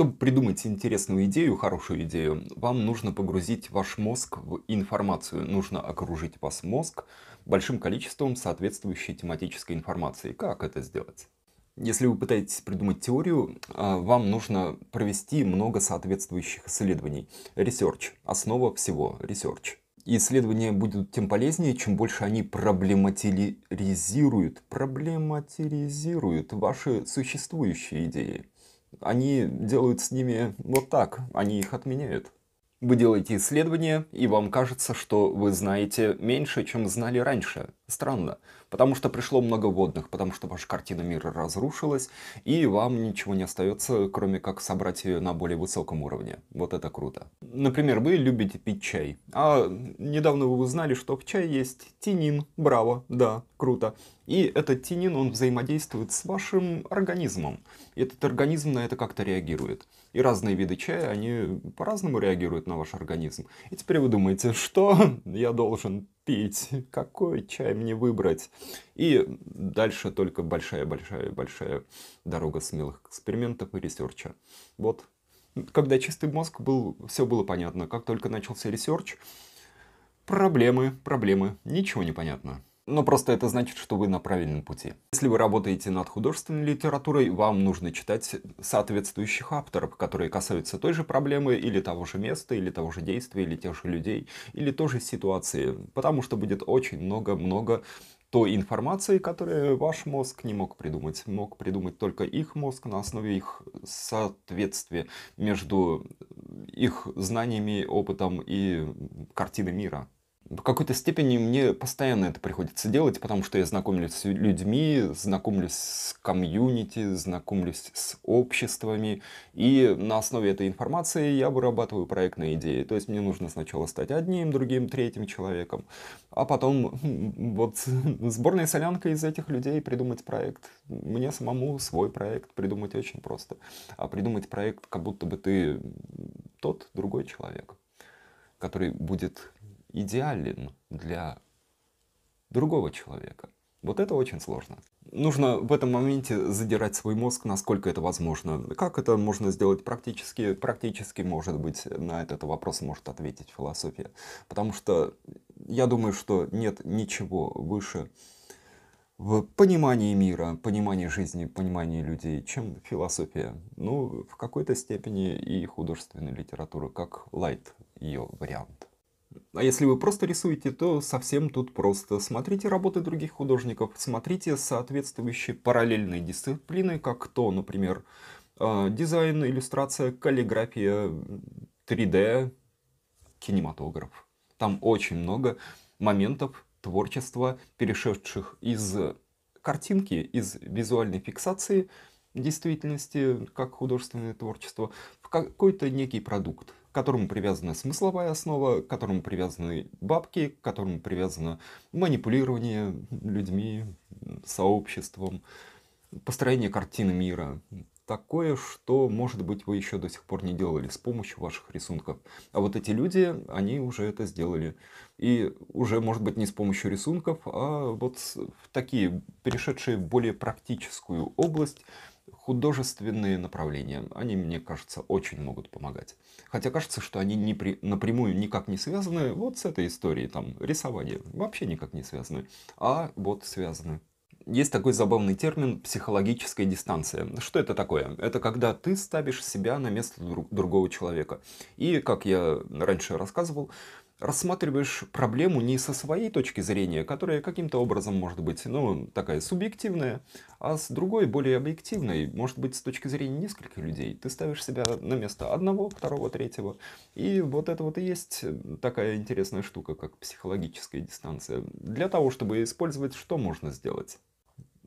Чтобы придумать интересную идею, хорошую идею, вам нужно погрузить ваш мозг в информацию. Нужно окружить ваш мозг большим количеством соответствующей тематической информации. Как это сделать? Если вы пытаетесь придумать теорию, вам нужно провести много соответствующих исследований. Research– основа всего. Research. И исследования будут тем полезнее, чем больше они проблематизируют ваши существующие идеи. Они делают с ними вот так, они их отменяют. Вы делаете исследования, и вам кажется, что вы знаете меньше, чем знали раньше. Странно, потому что пришло много вводных, потому что ваша картина мира разрушилась, и вам ничего не остается, кроме как собрать ее на более высоком уровне. Вот это круто. Например, вы любите пить чай, а недавно вы узнали, что в чае есть тинин. Браво, да, круто. И этот тинин, он взаимодействует с вашим организмом. И этот организм на это как-то реагирует. И разные виды чая, они по-разному реагируют на ваш организм. И теперь вы думаете, что я должен пить? Какой чай мне выбрать? И дальше только большая-большая-большая дорога смелых экспериментов и ресерча. Вот. Когда чистый мозг был, все было понятно. Как только начался ресерч, проблемы, ничего не понятно. Но просто это значит, что вы на правильном пути. Если вы работаете над художественной литературой, вам нужно читать соответствующих авторов, которые касаются той же проблемы, или того же места, или того же действия, или тех же людей, или той же ситуации. Потому что будет очень много той информации, которую ваш мозг не мог придумать. Мог придумать только их мозг на основе их соответствия между их знаниями, опытом и картиной мира. В какой-то степени мне постоянно это приходится делать, потому что я знакомлюсь с людьми, знакомлюсь с комьюнити, знакомлюсь с обществами, и на основе этой информации я вырабатываю проектные идеи. То есть мне нужно сначала стать одним, другим, третьим человеком, а потом вот сборной солянкой из этих людей придумать проект. Мне самому свой проект придумать очень просто. А придумать проект, как будто бы ты тот другой человек, который будет идеален для другого человека. Вот это очень сложно. Нужно в этом моменте задирать свой мозг, насколько это возможно. Как это можно сделать практически? Практически, может быть, на этот вопрос может ответить философия. Потому что я думаю, что нет ничего выше в понимании мира, понимании жизни, понимании людей, чем философия. Ну, в какой-то степени и художественная литература, как лайт ее вариант. А если вы просто рисуете, то совсем тут просто. Смотрите работы других художников, смотрите соответствующие параллельные дисциплины, как то, например, дизайн, иллюстрация, каллиграфия, 3D, кинематограф. Там очень много моментов творчества, перешедших из картинки, из визуальной фиксации действительности, как художественное творчество, в какой-то некий продукт, к которому привязана смысловая основа, к которому привязаны бабки, к которому привязано манипулирование людьми, сообществом, построение картины мира. Такое, что, может быть, вы еще до сих пор не делали с помощью ваших рисунков. А вот эти люди, они уже это сделали. И уже, может быть, не с помощью рисунков, а вот в такие, перешедшие в более практическую область, художественные направления. Они, мне кажется, очень могут помогать. Хотя кажется, что они напрямую никак не связаны вот с этой историей, там, рисование. Вообще никак не связаны. А вот связаны. Есть такой забавный термин «психологическая дистанция». Что это такое? Это когда ты ставишь себя на место другого человека. И, как я раньше рассказывал, рассматриваешь проблему не со своей точки зрения, которая каким-то образом может быть, ну, такая субъективная, а с другой, более объективной, может быть, с точки зрения нескольких людей. Ты ставишь себя на место одного, второго, третьего. И вот это вот и есть такая интересная штука, как психологическая дистанция. Для того, чтобы использовать, что можно сделать?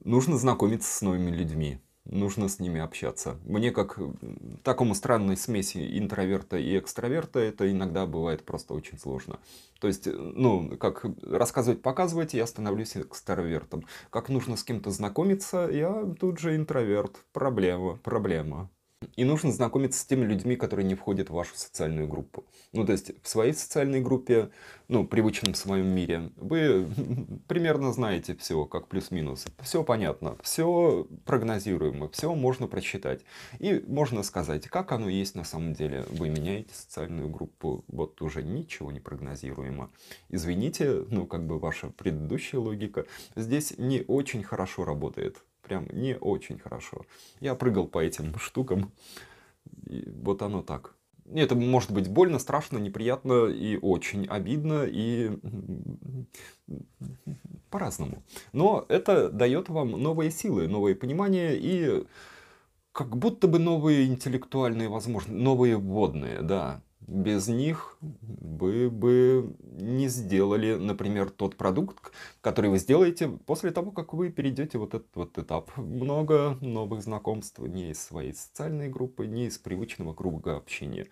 Нужно знакомиться с новыми людьми. Нужно с ними общаться. Мне, как такому странной смеси интроверта и экстраверта, это иногда бывает просто очень сложно. То есть, ну, как рассказывать, показывать, я становлюсь экстравертом. Как нужно с кем-то знакомиться, я тут же интроверт. Проблема. И нужно знакомиться с теми людьми, которые не входят в вашу социальную группу. Ну, то есть в своей социальной группе, ну, привычном своем мире, вы примерно знаете все, как плюс-минус. Все понятно, все прогнозируемо, все можно просчитать. И можно сказать, как оно есть на самом деле. Вы меняете социальную группу, вот уже ничего не прогнозируемо. Извините, ну, как бы ваша предыдущая логика здесь не очень хорошо работает. Прям не очень хорошо. Я прыгал по этим штукам, и вот оно так. Это может быть больно, страшно, неприятно и очень обидно, и по-разному. Но это дает вам новые силы, новые понимания и как будто бы новые интеллектуальные возможности, новые вводные, да. Без них вы бы не сделали, например, тот продукт, который вы сделаете после того, как вы перейдете вот этот вот этап. Много новых знакомств не из своей социальной группы, не из привычного круга общения.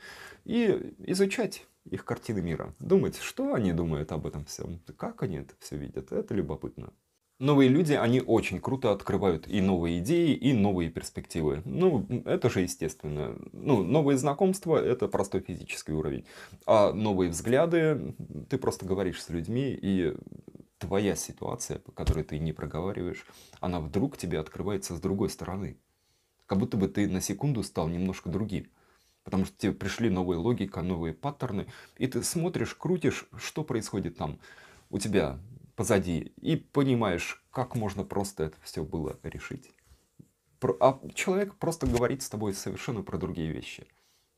И изучать их картины мира. Думать, что они думают об этом всем, как они это все видят. Это любопытно. Новые люди, они очень круто открывают и новые идеи, и новые перспективы. Ну, это же естественно. Ну, новые знакомства — это простой физический уровень. А новые взгляды, ты просто говоришь с людьми, и твоя ситуация, по которой ты не проговариваешь, она вдруг тебе открывается с другой стороны. Как будто бы ты на секунду стал немножко другим. Потому что тебе пришли новая логика, новые паттерны, и ты смотришь, крутишь, что происходит там у тебя позади, и понимаешь, как можно просто это все было решить. А человек просто говорит с тобой совершенно про другие вещи.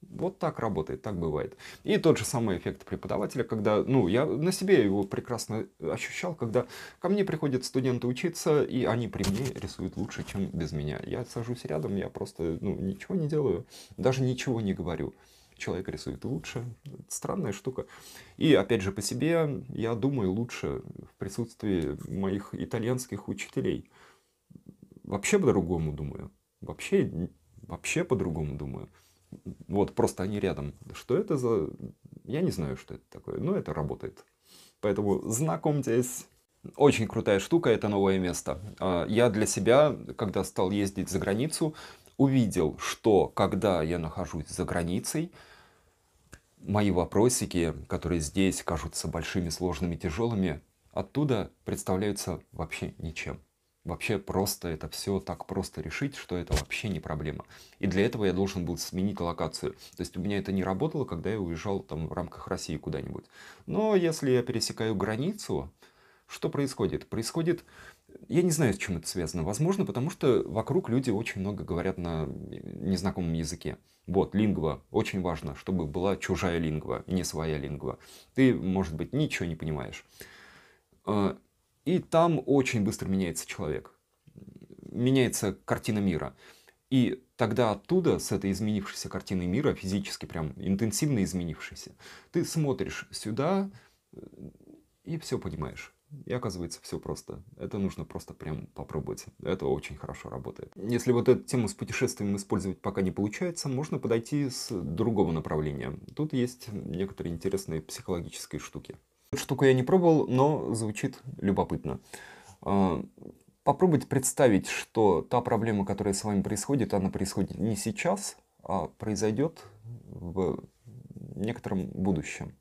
Вот так работает, так бывает. И тот же самый эффект преподавателя, когда, ну, я на себе его прекрасно ощущал, когда ко мне приходят студенты учиться, и они при мне рисуют лучше, чем без меня. Я сажусь рядом, я просто, ну, ничего не делаю, даже ничего не говорю. Человек рисует лучше. Это странная штука. И опять же по себе я думаю лучше в присутствии моих итальянских учителей. Вообще по-другому думаю. Вообще по-другому думаю. Вот, просто они рядом. Что это за... Я не знаю, что это такое, но это работает. Поэтому знакомьтесь. Очень крутая штука — это новое место. Я для себя, когда стал ездить за границу, увидел, что когда я нахожусь за границей, мои вопросики, которые здесь кажутся большими, сложными, тяжелыми, оттуда представляются вообще ничем. Вообще просто это все так просто решить, что это вообще не проблема. И для этого я должен был сменить локацию. То есть у меня это не работало, когда я уезжал там в рамках России куда-нибудь. Но если я пересекаю границу, что происходит? Происходит, я не знаю, с чем это связано. Возможно, потому что вокруг люди очень много говорят на незнакомом языке. Вот, лингва. Очень важно, чтобы была чужая лингва, не своя лингва. Ты, может быть, ничего не понимаешь. И там очень быстро меняется человек. Меняется картина мира. И тогда оттуда, с этой изменившейся картиной мира, физически прям интенсивно изменившейся, ты смотришь сюда и все понимаешь. И оказывается, все просто. Это нужно просто прям попробовать. Это очень хорошо работает. Если вот эту тему с путешествием использовать пока не получается, можно подойти с другого направления. Тут есть некоторые интересные психологические штуки. Эту штуку я не пробовал, но звучит любопытно. Попробуйте представить, что та проблема, которая с вами происходит, она происходит не сейчас, а произойдет в некотором будущем.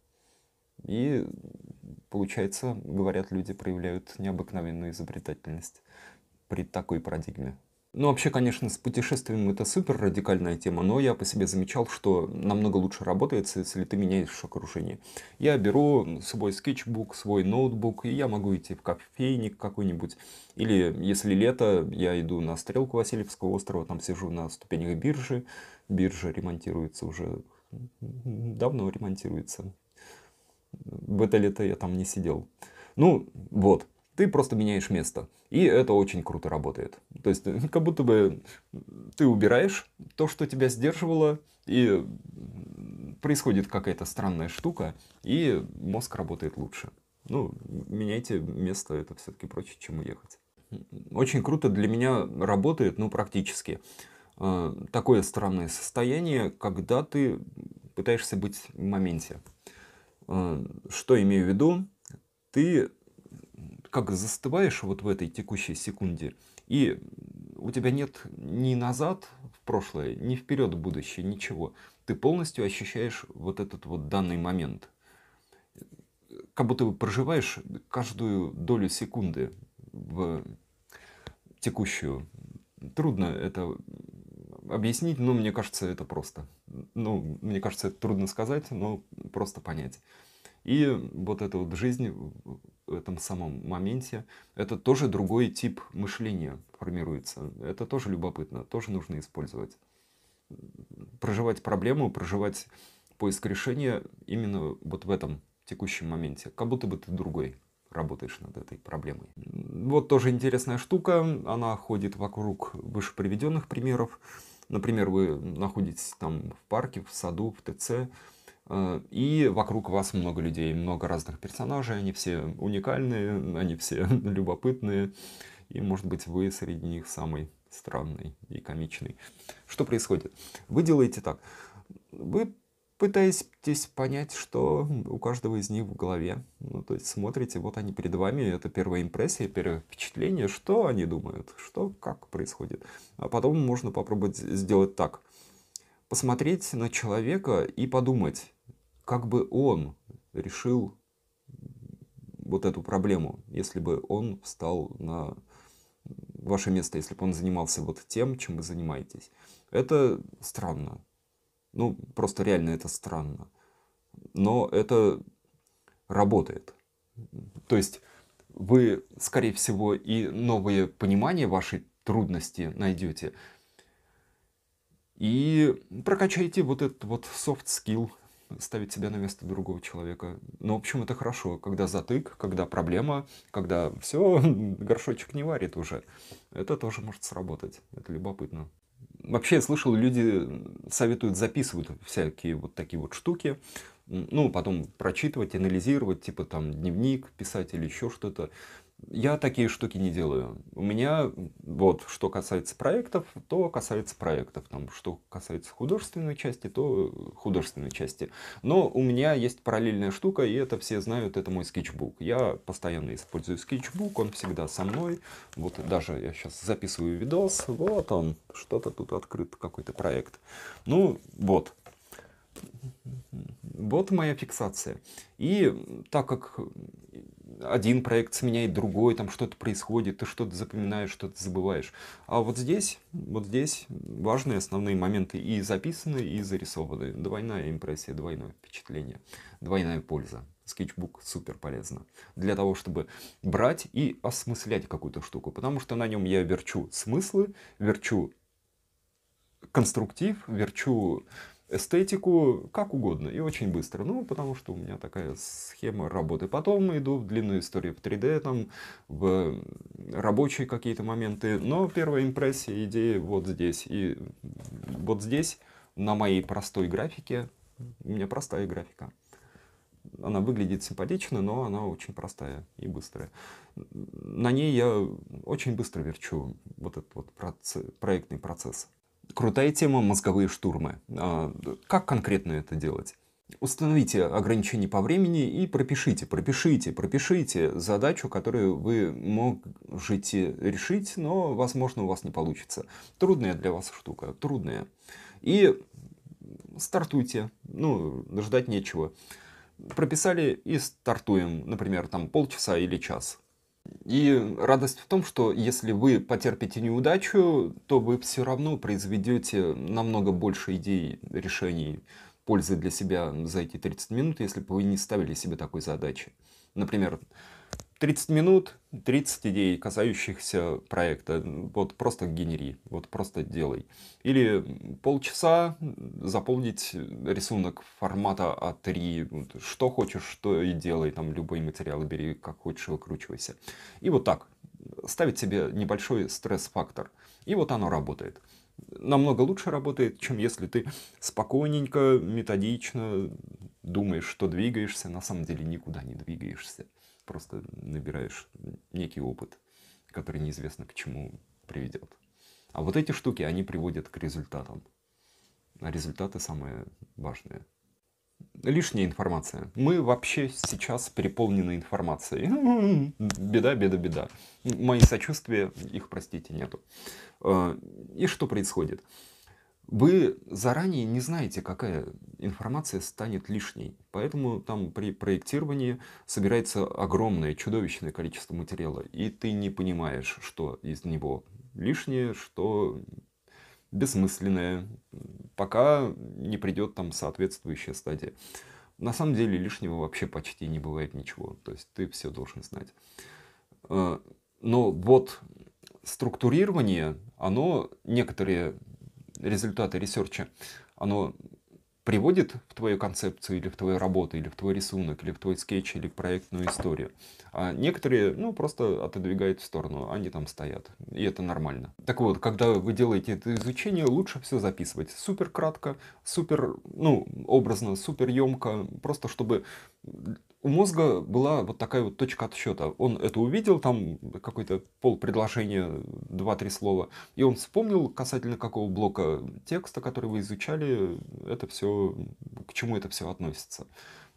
И получается, говорят, люди проявляют необыкновенную изобретательность при такой парадигме. Ну, вообще, конечно, с путешествием это супер радикальная тема, но я по себе замечал, что намного лучше работает, если ты меняешь окружение. Я беру свой скетчбук, свой ноутбук, и я могу идти в кофейник какой-нибудь. Или, если лето, я иду на стрелку Васильевского острова, там сижу на ступенях биржи. Биржа ремонтируется уже, давно ремонтируется. В это лето я там не сидел. Ну, вот. Ты просто меняешь место. И это очень круто работает. То есть, как будто бы ты убираешь то, что тебя сдерживало, и происходит какая-то странная штука, и мозг работает лучше. Ну, меняйте место, это все-таки проще, чем уехать. Очень круто для меня работает, ну, практически. Такое странное состояние, когда ты пытаешься быть в моменте. Что имею в виду? Ты как застываешь вот в этой текущей секунде, и у тебя нет ни назад прошлое, ни вперед в будущее, ничего. Ты полностью ощущаешь вот этот вот данный момент. Как будто бы проживаешь каждую долю секунды в текущую. Трудно это объяснить, но мне кажется, это просто. Ну, мне кажется, это трудно сказать, но просто понять. И вот эта вот жизнь в этом самом моменте, это тоже другой тип мышления формируется. Это тоже любопытно, тоже нужно использовать. Проживать проблему, проживать поиск решения именно вот в этом текущем моменте. Как будто бы ты другой работаешь над этой проблемой. Вот тоже интересная штука. Она ходит вокруг выше приведенных примеров. Например, вы находитесь там в парке, в саду, в ТЦ, и вокруг вас много людей, много разных персонажей, они все уникальные, они все любопытные, и, может быть, вы среди них самый странный и комичный. Что происходит? Вы делаете так. Вы пытаетесь понять, что у каждого из них в голове. Ну, то есть смотрите, вот они перед вами, это первая импрессия, первое впечатление, что они думают, что, как происходит. А потом можно попробовать сделать так. Посмотреть на человека и подумать, как бы он решил вот эту проблему, если бы он встал на ваше место, если бы он занимался вот тем, чем вы занимаетесь. Это странно. Ну, просто реально это странно. Но это работает. То есть вы, скорее всего, и новые понимания вашей трудности найдете. И прокачайте вот этот вот soft skill, ставить себя на место другого человека. Но, в общем, это хорошо, когда затык, когда проблема, когда все, горшочек не варит уже. Это тоже может сработать. Это любопытно. Вообще, я слышал, люди советуют записывать всякие вот такие вот штуки, ну, потом прочитывать, анализировать, типа там дневник писать или еще что-то. Я такие штуки не делаю. У меня, вот, что касается проектов, то касается проектов. Там, что касается художественной части, то художественной части. Но у меня есть параллельная штука, и это все знают, это мой скетчбук. Я постоянно использую скетчбук, он всегда со мной. Вот даже я сейчас записываю видос, вот он, что-то тут открыт, какой-то проект. Ну, вот. Вот моя фиксация. И так как один проект сменяет другой, там что-то происходит, ты что-то запоминаешь, что-то забываешь. А вот здесь важные основные моменты и записаны, и зарисованы. Двойная импрессия, двойное впечатление, двойная польза. Скетчбук супер полезно для того, чтобы брать и осмыслять какую-то штуку. Потому что на нем я верчу смыслы, верчу конструктив, верчу эстетику, как угодно и очень быстро. Ну, потому что у меня такая схема работы. Потом иду в длинную историю в 3D, там, в рабочие какие-то моменты. Но первая импрессия, идея вот здесь. И вот здесь, на моей простой графике, у меня простая графика. Она выглядит симпатично, но она очень простая и быстрая. На ней я очень быстро верчу вот этот вот проектный процесс. Крутая тема — мозговые штурмы. Как конкретно это делать? Установите ограничения по времени и пропишите задачу, которую вы можете решить, но, возможно, у вас не получится. Трудная для вас штука, трудная. И стартуйте, ну, ждать нечего. Прописали и стартуем, например, там полчаса или час. И радость в том, что если вы потерпите неудачу, то вы все равно произведете намного больше идей, решений, пользы для себя за эти 30 минут, если бы вы не ставили себе такой задачи. Например, 30 минут, 30 идей, касающихся проекта. Вот просто генери, вот просто делай. Или полчаса заполнить рисунок формата А3. Что хочешь, что и делай. Там любой материал бери, как хочешь, выкручивайся. И вот так. Ставить себе небольшой стресс-фактор. И вот оно работает. Намного лучше работает, чем если ты спокойненько, методично думаешь, что двигаешься, на самом деле никуда не двигаешься. Просто набираешь некий опыт, который неизвестно к чему приведет. А вот эти штуки, они приводят к результатам. А результаты самые важные. Лишняя информация. Мы вообще сейчас переполнены информацией. Беда, беда, беда. Мои сочувствия, их, простите, нету. И что происходит? Вы заранее не знаете, какая информация станет лишней. Поэтому там при проектировании собирается огромное, чудовищное количество материала. И ты не понимаешь, что из него лишнее, что бессмысленное, пока не придет там соответствующая стадия. На самом деле лишнего вообще почти не бывает ничего. То есть ты все должен знать. Но вот структурирование, оно, некоторые результаты ресерча, оно приводит в твою концепцию, или в твою работу, или в твой рисунок, или в твой скетч, или в проектную историю. А некоторые, ну, просто отодвигают в сторону, они там стоят. И это нормально. Так вот, когда вы делаете это изучение, лучше все записывать. Супер кратко, супер, ну, образно, супер емко, просто чтобы у мозга была вот такая вот точка отсчета. Он это увидел, там какое-то полпредложения, два-три слова, и он вспомнил, касательно какого блока текста, который вы изучали, это все, к чему это все относится.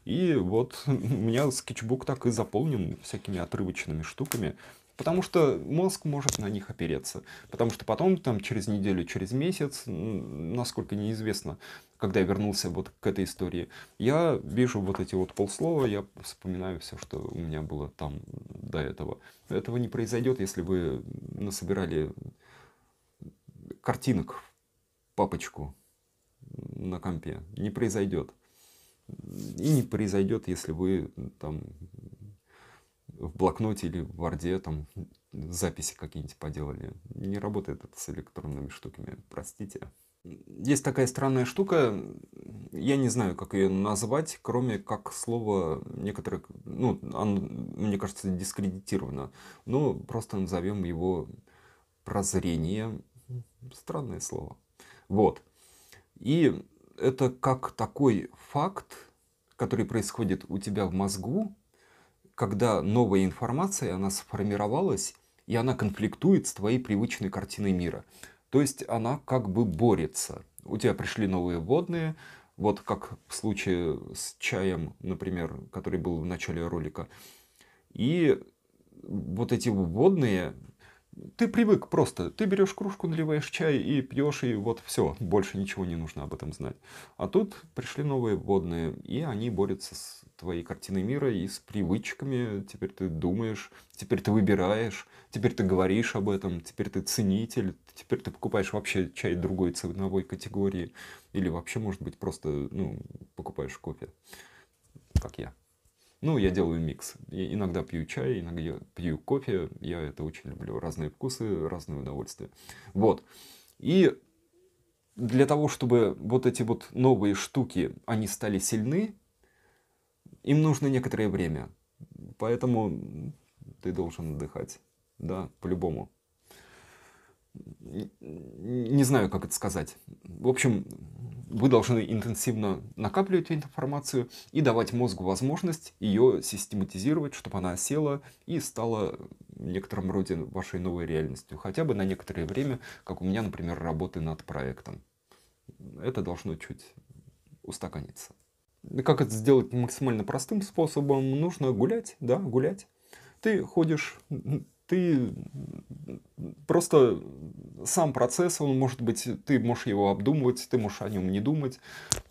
И вот у меня скетчбук так и заполнен всякими отрывочными штуками, потому что мозг может на них опереться. Потому что потом, там, через неделю, через месяц, насколько неизвестно, когда я вернулся вот к этой истории, я вижу вот эти вот полслова, я вспоминаю все, что у меня было там до этого. Этого не произойдет, если вы насобирали картинок в папочку на компе. Не произойдет. И не произойдет, если вы там в блокноте или в Варде там записи какие-нибудь поделали. Не работает это с электронными штуками, простите. Есть такая странная штука, я не знаю, как ее назвать, кроме как слово некоторых, ну, мне кажется, дискредитировано. Ну, просто назовем его прозрение. Странное слово. Вот. И это как такой факт, который происходит у тебя в мозгу, когда новая информация, она сформировалась, и она конфликтует с твоей привычной картиной мира. То есть она как бы борется. У тебя пришли новые вводные, вот как в случае с чаем, например, который был в начале ролика. И вот эти вводные, ты привык просто. Ты берешь кружку, наливаешь чай и пьешь, и вот все. Больше ничего не нужно об этом знать. А тут пришли новые вводные, и они борются с твоей картиной мира и с привычками. Теперь ты думаешь, теперь ты выбираешь, теперь ты говоришь об этом, теперь ты ценитель, теперь ты покупаешь вообще чай другой ценовой категории. Или вообще, может быть, просто ну, покупаешь кофе, как я. Ну, я делаю микс. Я иногда пью чай, иногда пью кофе. Я это очень люблю. Разные вкусы, разные удовольствия. Вот. И для того, чтобы вот эти вот новые штуки, они стали сильны, им нужно некоторое время. Поэтому ты должен отдыхать. Да, по-любому. Не знаю, как это сказать. В общем, вы должны интенсивно накапливать информацию и давать мозгу возможность ее систематизировать, чтобы она осела и стала в некотором роде вашей новой реальностью. Хотя бы на некоторое время, как у меня, например, работы над проектом. Это должно чуть устаканиться. Как это сделать максимально простым способом? Нужно гулять, да, гулять. Ты ходишь, ты просто сам процесс, он может быть, ты можешь его обдумывать, ты можешь о нем не думать.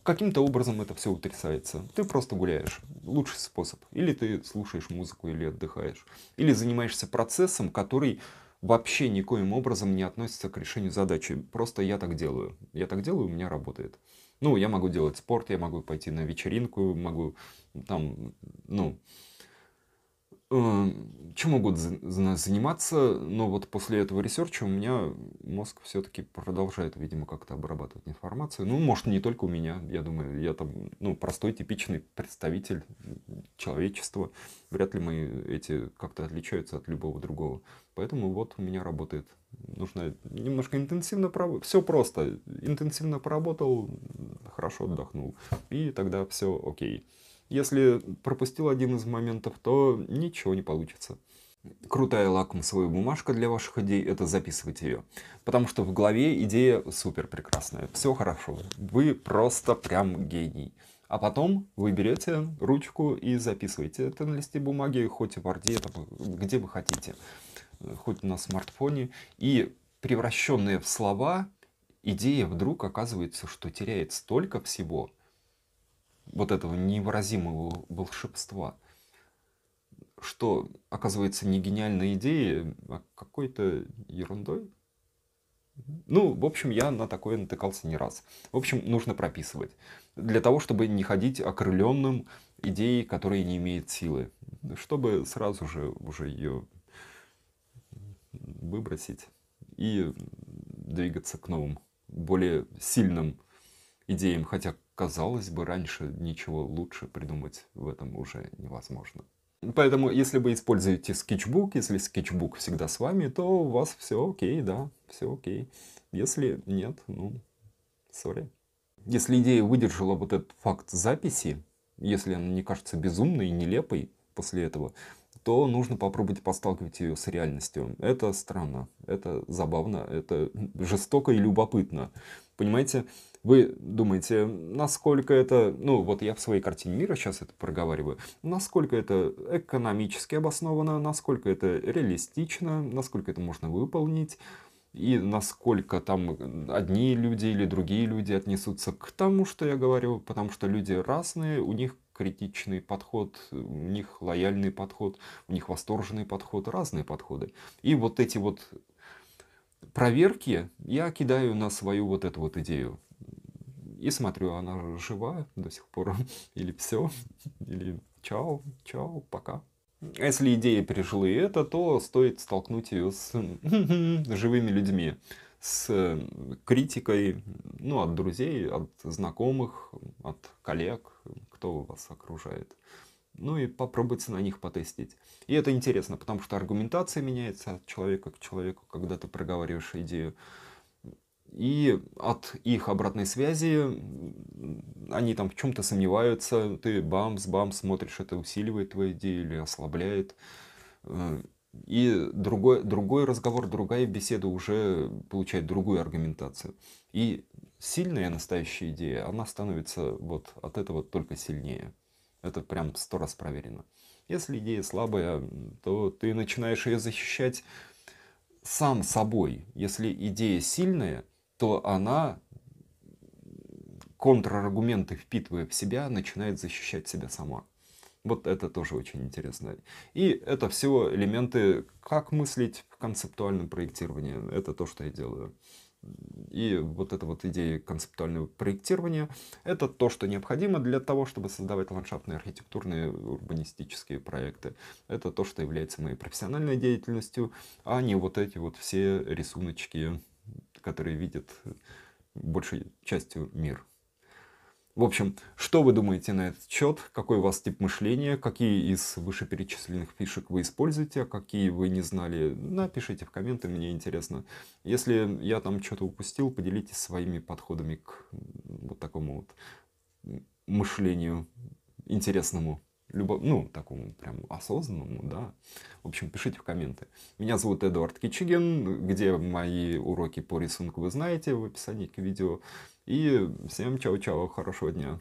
Каким-то образом это все утрясается. Ты просто гуляешь. Лучший способ. Или ты слушаешь музыку, или отдыхаешь. Или занимаешься процессом, который вообще никоим образом не относится к решению задачи. Просто я так делаю. Я так делаю, у меня работает. Ну, я могу делать спорт, я могу пойти на вечеринку, могу там, ну, чем могу заниматься, но вот после этого ресерча у меня мозг все-таки продолжает, видимо, как-то обрабатывать информацию. Ну, может, не только у меня, я думаю, я там, ну, простой, типичный представитель человечества. Вряд ли мы эти как-то отличаются от любого другого. Поэтому вот у меня работает. Нужно немножко интенсивно поработать. Все просто. Интенсивно поработал, хорошо отдохнул. И тогда все окей. Если пропустил один из моментов, то ничего не получится. Крутая лакмусовая бумажка для ваших идей — это записывать ее. Потому что в голове идея супер прекрасная. Все хорошо. Вы просто прям гений. А потом вы берете ручку и записываете это на листе бумаги, хоть в Word, где вы хотите, хоть на смартфоне. И превращенные в слова идея вдруг оказывается, что теряет столько всего, вот этого невыразимого волшебства, что оказывается не гениальной идеей, а какой-то ерундой. Ну, в общем, я на такое натыкался не раз. В общем, нужно прописывать. Для того, чтобы не ходить окрыленным идеей, которая не имеет силы. Чтобы сразу же уже ее выбросить и двигаться к новым, более сильным идеям. Хотя, казалось бы, раньше ничего лучше придумать в этом уже невозможно. Поэтому, если вы используете скетчбук, если скетчбук всегда с вами, то у вас все окей, да, все окей. Если нет, ну, сори. Если идея выдержала вот этот факт записи, если она не кажется безумной и нелепой после этого, то нужно попробовать посталкивать ее с реальностью. Это странно, это забавно, это жестоко и любопытно. Понимаете, вы думаете, насколько это, ну вот я в своей картине мира сейчас это проговариваю, насколько это экономически обосновано, насколько это реалистично, насколько это можно выполнить, и насколько там одни люди или другие люди отнесутся к тому, что я говорю, потому что люди разные, у них критичный подход, у них лояльный подход, у них восторженный подход, разные подходы. И вот эти вот проверки я кидаю на свою вот эту вот идею. И смотрю, она жива до сих пор, или все, или чао, чао, пока. Если идея пережила и это, то стоит столкнуть ее с живыми людьми, с критикой, ну, от друзей, от знакомых, от коллег, кто вас окружает. Ну и попробуйте на них потестить. И это интересно, потому что аргументация меняется от человека к человеку, когда ты проговариваешь идею. И от их обратной связи они там в чем-то сомневаются, ты бамс смотришь, это усиливает твою идею или ослабляет. И другой разговор, другая беседа уже получает другую аргументацию. И сильная настоящая идея, она становится вот от этого только сильнее. Это прям 100 раз проверено. Если идея слабая, то ты начинаешь ее защищать сам собой. Если идея сильная, то она, контраргументы впитывая в себя, начинает защищать себя сама. Вот это тоже очень интересно. И это все элементы, как мыслить в концептуальном проектировании. Это то, что я делаю. И вот эта вот идея концептуального проектирования, это то, что необходимо для того, чтобы создавать ландшафтные, архитектурные, урбанистические проекты. Это то, что является моей профессиональной деятельностью, а не вот эти вот все рисуночки, которые видят большей частью мир. В общем, что вы думаете на этот счет? Какой у вас тип мышления? Какие из вышеперечисленных фишек вы используете? А какие вы не знали? Напишите в комменты, мне интересно. Если я там что-то упустил, поделитесь своими подходами к вот такому вот мышлению интересному. Ну, такому прям осознанному, да. В общем, пишите в комменты. Меня зовут Эдуард Кичигин. Где мои уроки по рисунку вы знаете в описании к видео. И всем чао-чао, хорошего дня.